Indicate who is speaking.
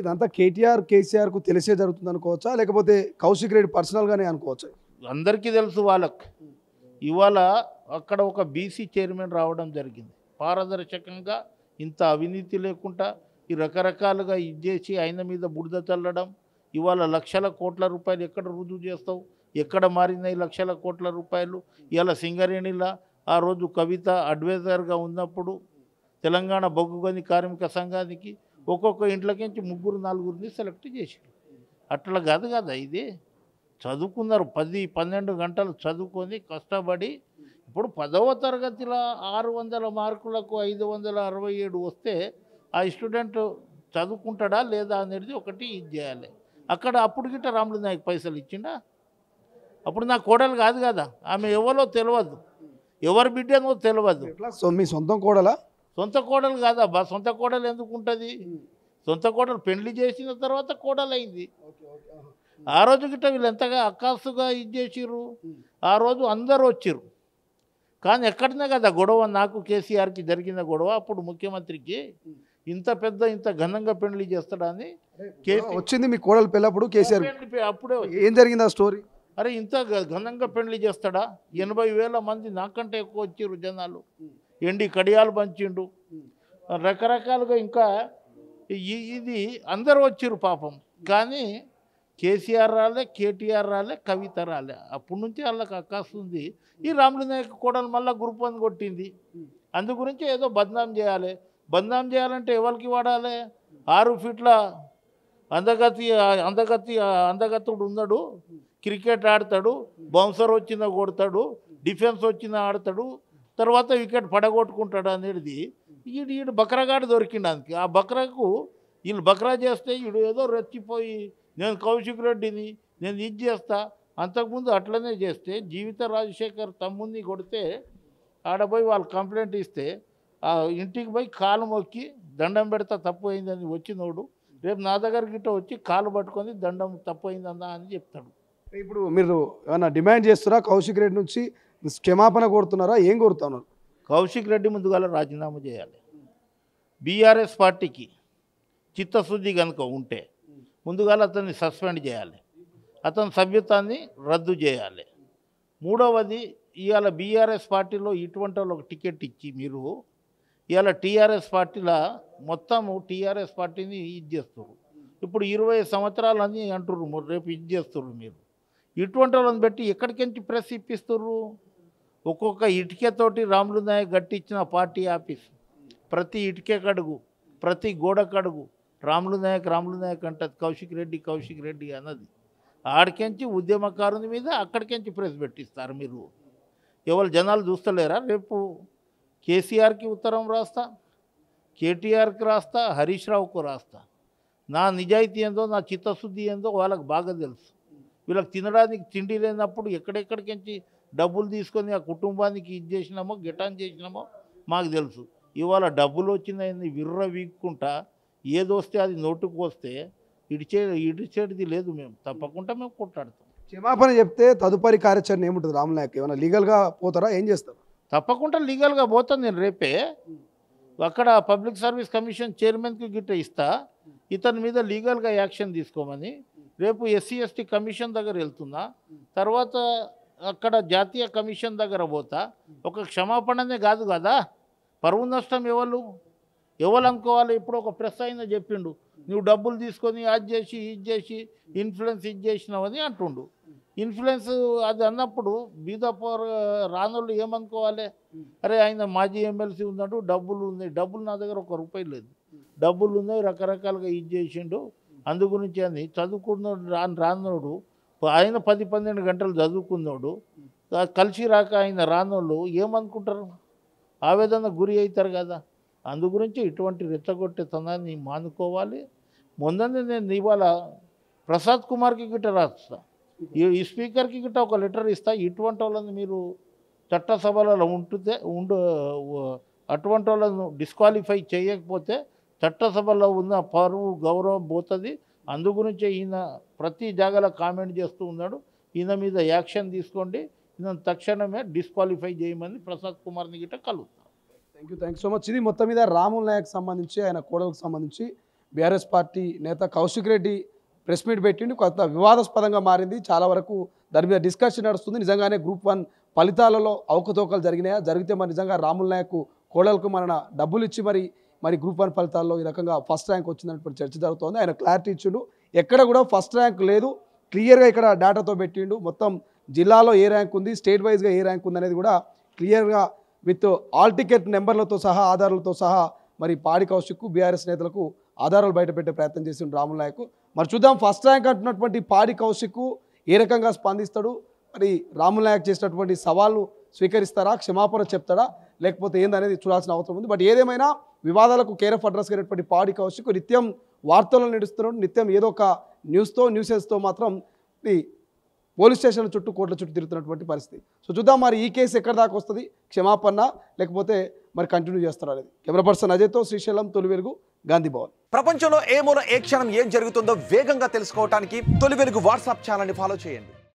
Speaker 1: ఇదంతా కేటీఆర్ కేసీఆర్కు తెలిసే జరుగుతుంది అనుకోవచ్చా, లేకపోతే కౌశిక్ రెడ్డి పర్సనల్గానే అనుకోవచ్చా?
Speaker 2: అందరికీ తెలుసు వాళ్ళకి. ఇవాళ అక్కడ ఒక బీసీ చైర్మన్ రావడం జరిగింది. పారదర్శకంగా ఇంత అవినీతి లేకుండా ఈ రకరకాలుగా ఇచ్చేసి ఆయన మీద బురద చల్లడం. ఇవాళ లక్షల కోట్ల రూపాయలు ఎక్కడ రుజువు చేస్తావు? ఎక్కడ మారినాయి లక్షల కోట్ల రూపాయలు? ఇవాళ సింగరేణిలా ఆ రోజు కవిత అడ్వైజర్గా ఉన్నప్పుడు తెలంగాణ బొగ్గు గని కార్మిక సంఘానికి ఒక్కొక్క ఇంట్లోకించి 3-4 సెలెక్ట్ చేశారు. అట్లా కాదు కదా ఇది. చదువుకున్నారు 10-12 గంటలు చదువుకొని కష్టపడి. ఇప్పుడు 10వ తరగతిలో 600 మార్కులకు 567 వస్తే ఆ స్టూడెంట్ చదువుకుంటాడా లేదా అనేది ఒకటి ఇది చేయాలి. అక్కడ అప్పుడు గిట్ట రాములు నాయక్ పైసలు ఇచ్చిండా? అప్పుడు నా కోడలు కాదు కదా, ఆమె ఎవరో తెలియదు, ఎవరి బిడ్డనో తెలియదు.
Speaker 1: సో మీ సొంతం కోడలా?
Speaker 2: సొంత కోడలు కాదబ్బా. సొంత కోడలు ఎందుకు ఉంటుంది? సొంత కోడలు పెళ్లి చేసిన తర్వాత కోడలు అయింది. ఆ రోజు గిట్ట వీళ్ళు ఎంతగా అక్కాసుగా ఇది చేసిర్రు. ఆ రోజు అందరూ వచ్చిర్రు. కానీ ఎక్కడనే కదా గొడవ, నాకు కేసీఆర్కి జరిగిన గొడవ. అప్పుడు ముఖ్యమంత్రికి ఇంత ఘనంగా పెళ్లి చేస్తాడని
Speaker 1: వచ్చింది మీ కోడలు పెళ్ళప్పుడు కేసీఆర్
Speaker 2: అప్పుడే
Speaker 1: ఏం జరిగింది ఆ స్టోరీ?
Speaker 2: అరే ఇంత ఘనంగా పెళ్లి చేస్తాడా? 80,000 మంది, నాకంటే ఎక్కువ వచ్చిర్రు జనాలు. ఎండి కడియాలు పంచిండు, రకరకాలుగా. ఇంకా ఇది అందరూ వచ్చిర్రు పాపం. కానీ కేసీఆర్ రాలే, కేటీఆర్ రాలే, కవిత రాలే. అప్పటి నుంచి వాళ్ళకి అక్కాస్తుంది. ఈ రాములు నాయక్ కోడలు మళ్ళీ గ్రూప్ 1 కొట్టింది. అందు గురించి ఏదో బద్నాం చేయాలి. బద్నాం చేయాలంటే ఎవరికి వాడాలి? 6 ఫీట్ల అందగతుడు ఉన్నాడు, క్రికెట్ ఆడతాడు, బౌన్సర్ వచ్చినా కొడతాడు, డిఫెన్స్ వచ్చినా ఆడతాడు, తర్వాత వికెట్ పడగొట్టుకుంటాడు అనేది ఈడు బక్రాగాడు దొరికిండానికి. ఆ బక్రాకు వీళ్ళు బక్రా చేస్తే వీడు ఏదో రెచ్చిపోయి నేను కౌశిక్ రెడ్డిని, నేను ఇది చేస్తా. అంతకుముందు అట్లనే చేస్తే జీవిత రాజశేఖర్ తమ్ముని కొడితే ఆడపోయి వాళ్ళు కంప్లైంట్ ఇస్తే ఆ ఇంటికి పోయి కాలు మొక్కి దండం పెడతా తప్పు అయిందని వచ్చినోడు రేపు నా దగ్గర గిట్ట వచ్చి కాలు పట్టుకొని దండం తప్పు అయిందన్నా అని చెప్తాడు.
Speaker 1: ఇప్పుడు మీరు ఏమన్నా డిమాండ్ చేస్తారా కౌశిక్ రెడ్డి నుంచి? క్షమాపణ కోరుతున్నారా? ఏం కోరుతున్నారు?
Speaker 2: కౌశిక్ రెడ్డి ముందుగాల రాజీనామా చేయాలి. బీఆర్ఎస్ పార్టీకి చిత్తశుద్ధి కనుక ఉంటే ముందుగాల అతన్ని సస్పెండ్ చేయాలి, అతని సభ్యత్వాన్ని రద్దు చేయాలి. మూడవది, ఇవాళ బీఆర్ఎస్ పార్టీలో ఇటువంటి వాళ్ళకి టికెట్ ఇచ్చి మీరు ఇవాళ టీఆర్ఎస్ పార్టీలో మొత్తము టీఆర్ఎస్ పార్టీని ఇది చేస్తారు. ఇప్పుడు 20 సంవత్సరాలని అంటున్నారు, రేపు ఇది చేస్తున్నారు. మీరు ఇటువంటి వాళ్ళని పెట్టి ఎక్కడికించి ప్రెస్ ఇప్పిస్తున్నారు? ఒక్కొక్క ఇటుకతోటి రాములు నాయక్ గట్టించిన పార్టీ ఆఫీస్, ప్రతి ఇటుకే కడుగు, ప్రతి గోడ కడుగు రాములు నాయక్ అంటది కౌశిక్ రెడ్డి అన్నది. ఆడికెంచి ఉద్యమకారుని మీద అక్కడికెంచి ప్రెస్ పెట్టిస్తారు మీరు. ఎవరు జనాలు చూస్తలేరా? రేపు కేసీఆర్కి ఉత్తరం రాస్తా, కేటీఆర్కి రాస్తా, హరీష్ రావుకు రాస్తా. నా నిజాయితీ ఏందో, నా చిత్తశుద్ధి ఏందో వాళ్ళకి బాగా తెలుసు. వీళ్ళకి తినడానికి తిండి లేనప్పుడు ఎక్కడెక్కడికించి డబ్బులు తీసుకొని ఆ కుటుంబానికి ఇది చేసినామో గిటాన్ చేసినామో మాకు తెలుసు. ఇవాళ డబ్బులు వచ్చినాయని విర్ర వీక్కుంటా ఏదొస్తే అది నోటుకు వస్తే ఇడిచేది లేదు. మేము తప్పకుండా మేము కొట్లాడతాం.
Speaker 1: క్షమాపణ చెప్తే తదుపరి కార్యాచరణ ఏముంటుంది? రాములు నాయక్ ఏమైనా లీగల్గా పోతారా? ఏం చేస్తారు?
Speaker 2: తప్పకుండా లీగల్గా పోతాను నేను. రేపే అక్కడ పబ్లిక్ సర్వీస్ కమిషన్ చైర్మన్కి గిట్ట ఇస్తా, ఇతని మీద లీగల్గా యాక్షన్ తీసుకోమని. రేపు SC/ST కమిషన్ దగ్గర వెళ్తున్నా, తర్వాత అక్కడ జాతీయ కమిషన్ దగ్గర పోతా. ఒక క్షమాపణనే కాదు కదా, పరువు నష్టం ఎవరు అనుకోవాలి? ఇప్పుడు ఒక ప్రెస్ అయినా చెప్పిండు, నువ్వు డబ్బులు తీసుకొని అది చేసి ఇది చేసి ఇన్ఫ్లుయెన్స్ ఇది చేసినావని అంటుండు. ఇన్ఫ్లుయెన్స్ అది అన్నప్పుడు బీదాపూర్ రానోళ్ళు ఏమనుకోవాలి? అరే ఆయన మాజీ ఎమ్మెల్సీ ఉన్నాడు, డబ్బులు ఉన్నాయి. డబ్బులు నా దగ్గర 1 రూపాయి లేదు, డబ్బులు ఉన్నాయి, రకరకాలుగా ఇది చేసిండు. అందు గురించి అని చదువుకున్నాడు రానోడు, ఆయన 10-12 గంటలు చదువుకున్నాడు, కలిసి రాక ఆయన రానోళ్ళు ఏమనుకుంటారు? ఆవేదన గురి అవుతారు కదా. అందు గురించి ఇటువంటి రెచ్చగొట్టేతనాన్ని మానుకోవాలి. మొన్ననే నేను ఇవాళ ప్రసాద్ కుమార్కి గిట్ట రాస్తా, ఈ స్పీకర్కి గిట్ట ఒక లెటర్ ఇస్తా. ఇటువంటి వాళ్ళని మీరు చట్టసభలలో అటువంటి వాళ్ళను డిస్క్వాలిఫై చేయకపోతే చట్టసభలో ఉన్న పరువు గౌరవం పోతుంది. అందు గురించే ఈయన ప్రతి జాగాలో కామెంట్ చేస్తూ ఉన్నాడు. ఈయన మీద యాక్షన్ తీసుకోండి, ఈయన తక్షణమే డిస్క్వాలిఫై చేయమని ప్రసాద్ కుమార్ని గిట్ట కలుగుతాం.
Speaker 1: Thank you so much. ఇది మొత్తం మీద రాములు నాయక్ సంబంధించి ఆయన కోడలకు సంబంధించి బీఆర్ఎస్ పార్టీ నేత కౌశిక్ రెడ్డి ప్రెస్ మీట్ పెట్టిండు. కొంత వివాదాస్పదంగా మారింది. చాలా వరకు దాని మీద డిస్కషన్ నడుస్తుంది. నిజంగానే గ్రూప్ 1 ఫలితాలలో అవకతవకలు జరిగినాయా, జరిగితే మరి నిజంగా రాముల్ నాయక్ కోడలకు మన డబ్బులు ఇచ్చి మరి గ్రూప్ 1 ఫలితాల్లో ఈ రకంగా ఫస్ట్ ర్యాంక్ వచ్చిందన్నటువంటి చర్చ జరుగుతోంది. ఆయన క్లారిటీ ఇచ్చిండు. ఎక్కడ కూడా ఫస్ట్ ర్యాంక్ లేదు, క్లియర్గా ఇక్కడ డేటాతో పెట్టిండు. మొత్తం జిల్లాలో ఏ ర్యాంక్ ఉంది, స్టేట్ వైజ్గా ఏ ర్యాంక్ ఉంది అనేది కూడా క్లియర్గా విత్ ఆల్ టికెట్ నెంబర్లతో సహా ఆధారాలతో సహా మరి పాడి కౌశిక్ బీఆర్ఎస్ నేతలకు ఆధారాలు బయటపెట్టే ప్రయత్నం చేసిండు రాముల్ నాయక్. మరి చూద్దాం ఫస్ట్ ర్యాంక్ అంటున్నటువంటి పాడి కౌశిక్ ఏ రకంగా స్పందిస్తాడు, మరి రాముల్ నాయక్ చేసినటువంటి సవాల్ను స్వీకరిస్తారా, క్షమాపణ చెప్తాడా, లేకపోతే ఏందనేది చూడాల్సిన అవసరం ఉంది. బట్ ఏదేమైనా వివాదాలకు కేర్ ఆఫ్ అడ్రస్ అయినటువంటి పాడి కౌశిక్ నిత్యం వార్తలను నడుస్తున్నాడు. నిత్యం ఏదో ఒక న్యూసెస్తో మాత్రం ఈ పోలీస్ స్టేషన్ల చుట్టూ కోర్టుల చుట్టూ తిరుగుతున్నటువంటి పరిస్థితి. సో చూద్దాం మరి ఈ కేసు ఎక్కడ దాకా వస్తుంది, క్షమాపణ లేకపోతే మరి కంటిన్యూ చేస్తారా అనేది. కెమెరా పర్సన్ అజయ్తో శ్రీశైలం, తొలి వెలుగు, గాంధీ భవన్.
Speaker 3: ప్రపంచంలో ఏ మూల ఏ క్షణం ఏం జరుగుతుందో వేగంగా తెలుసుకోవడానికి తొలి వెలుగు వాట్సాప్ ఛానల్ని ఫాలో చేయండి.